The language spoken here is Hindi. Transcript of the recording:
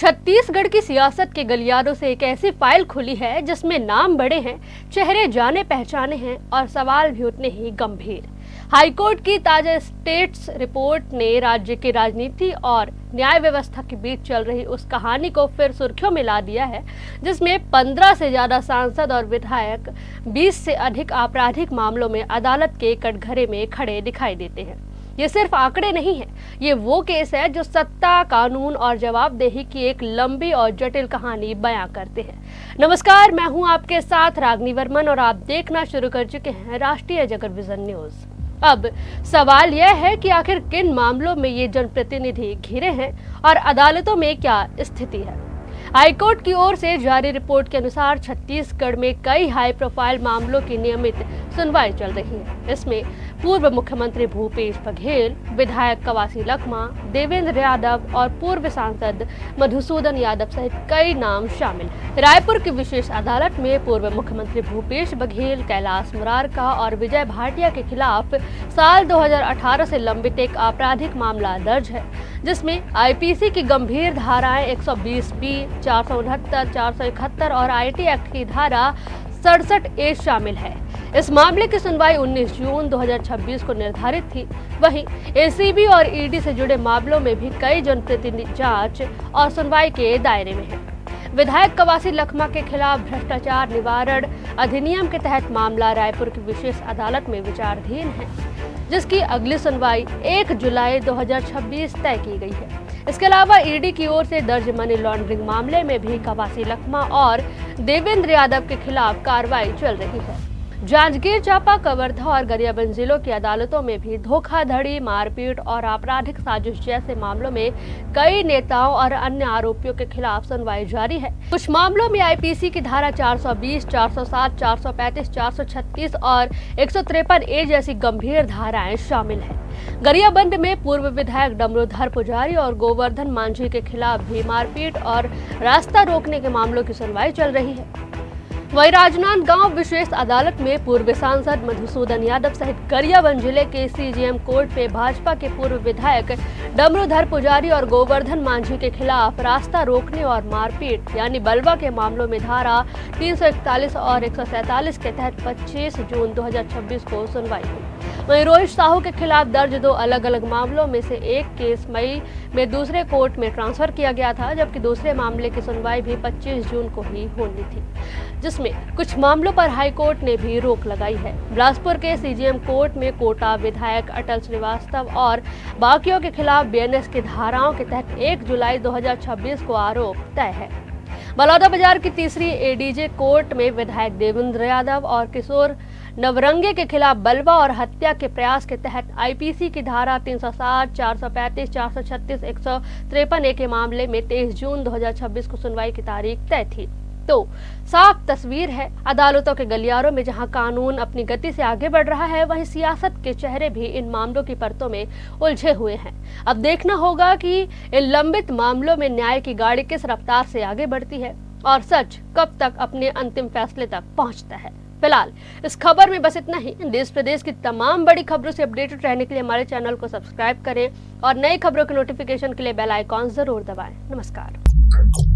छत्तीसगढ़ की सियासत के गलियारों से एक ऐसी फाइल खुली है जिसमें नाम बड़े हैं, चेहरे जाने पहचाने हैं और सवाल भी उतने ही गंभीर। हाईकोर्ट की ताजा स्टेट्स रिपोर्ट ने राज्य की राजनीति और न्याय व्यवस्था के बीच चल रही उस कहानी को फिर सुर्खियों में ला दिया है, जिसमें 15 से ज्यादा सांसद और विधायक 20 से अधिक आपराधिक मामलों में अदालत के कटघरे में खड़े दिखाई देते हैं। ये सिर्फ आंकड़े नहीं है, ये वो केस है जो सत्ता, कानून और जवाबदेही की एक लंबी और जटिल कहानी बयां करते हैं। नमस्कार, मैं हूं आपके साथ रागनी वर्मन और आप देखना शुरू कर चुके हैं राष्ट्रीय जगत विजन न्यूज। अब सवाल यह है कि आखिर किन मामलों में ये जनप्रतिनिधि घिरे हैं और अदालतों में क्या स्थिति है। हाईकोर्ट की ओर से जारी रिपोर्ट के अनुसार छत्तीसगढ़ में कई हाई प्रोफाइल मामलों की नियमित सुनवाई चल रही है। इसमें पूर्व मुख्यमंत्री भूपेश बघेल, विधायक कवासी लखमा, देवेंद्र यादव और पूर्व सांसद मधुसूदन यादव सहित कई नाम शामिल हैं। रायपुर की विशेष अदालत में पूर्व मुख्यमंत्री भूपेश बघेल, कैलाश मुरारका और विजय भाटिया के खिलाफ साल 2018 से लंबित एक आपराधिक मामला दर्ज है, जिसमें आईपीसी की गंभीर धाराएं 120B, 469, 471 और आईटी एक्ट की धारा 67A शामिल है। इस मामले की सुनवाई 19 जून 2026 को निर्धारित थी। वहीं एसीबी और ईडी से जुड़े मामलों में भी कई जनप्रतिनिधि जांच और सुनवाई के दायरे में हैं। विधायक कवासी लखमा के खिलाफ भ्रष्टाचार निवारण अधिनियम के तहत मामला रायपुर की विशेष अदालत में विचाराधीन है, जिसकी अगली सुनवाई 1 जुलाई 2026 तय की गई है। इसके अलावा ईडी की ओर से दर्ज मनी लॉन्ड्रिंग मामले में भी कवासी लखमा और देवेंद्र यादव के खिलाफ कार्रवाई चल रही है। जांजगीर चांपा, कवर्धा और गरियाबंद जिलों की अदालतों में भी धोखाधड़ी, मारपीट और आपराधिक साजिश जैसे मामलों में कई नेताओं और अन्य आरोपियों के खिलाफ सुनवाई जारी है। कुछ मामलों में आईपीसी की धारा 420, 407, 435, 436 और 153A जैसी गंभीर धाराएं शामिल हैं। गरियाबंद में पूर्व विधायक डमरूधर पुजारी और गोवर्धन मांझी के खिलाफ भी मारपीट और रास्ता रोकने के मामलों की सुनवाई चल रही है। वहीं राजनांदगांव विशेष अदालत में पूर्व सांसद मधुसूदन यादव सहित गरियाबंद जिले के सीजेएम कोर्ट पे भाजपा के पूर्व विधायक डमरूधर पुजारी और गोवर्धन मांझी के खिलाफ रास्ता रोकने और मारपीट यानी बलवा के मामलों में धारा 341 और 147 के तहत 25 जून 2026 को सुनवाई हुई। वहीं रोहित साहू के खिलाफ दर्ज 2 अलग अलग मामलों में से एक केस मई में दूसरे कोर्ट में ट्रांसफर किया गया था, जबकि दूसरे मामले की सुनवाई भी 25 जून को ही होनी थी, जिसमें कुछ मामलों पर हाईकोर्ट ने भी रोक लगाई है। बिलासपुर के सीजेएम कोर्ट में कोटा विधायक अटल श्रीवास्तव और बाकियों के खिलाफ बीएनएस की धाराओं के तहत 1 जुलाई 2026 को आरोप तय है। बलौदाबाजार की तीसरी एडीजे कोर्ट में विधायक देवेंद्र यादव और किशोर नवरंगे के खिलाफ बलवा और हत्या के प्रयास के तहत आईपीसी की धारा 360, 435, 436, 153A के मामले में 23 जून 2026 को सुनवाई की तारीख तय थी। तो साफ तस्वीर है, अदालतों के गलियारों में जहां कानून अपनी गति से आगे बढ़ रहा है, वहीं सियासत के चेहरे भी इन मामलों की परतों में उलझे हुए हैं। अब देखना होगा कि इन लंबित मामलों में न्याय की गाड़ी किस रफ्तार से आगे बढ़ती है और सच कब तक अपने अंतिम फैसले तक पहुंचता है। फिलहाल इस खबर में बस इतना ही। देश प्रदेश की तमाम बड़ी खबरों से अपडेटेड रहने के लिए हमारे चैनल को सब्सक्राइब करें और नई खबरों के नोटिफिकेशन के लिए बेल आइकॉन जरूर दबाएं। नमस्कार।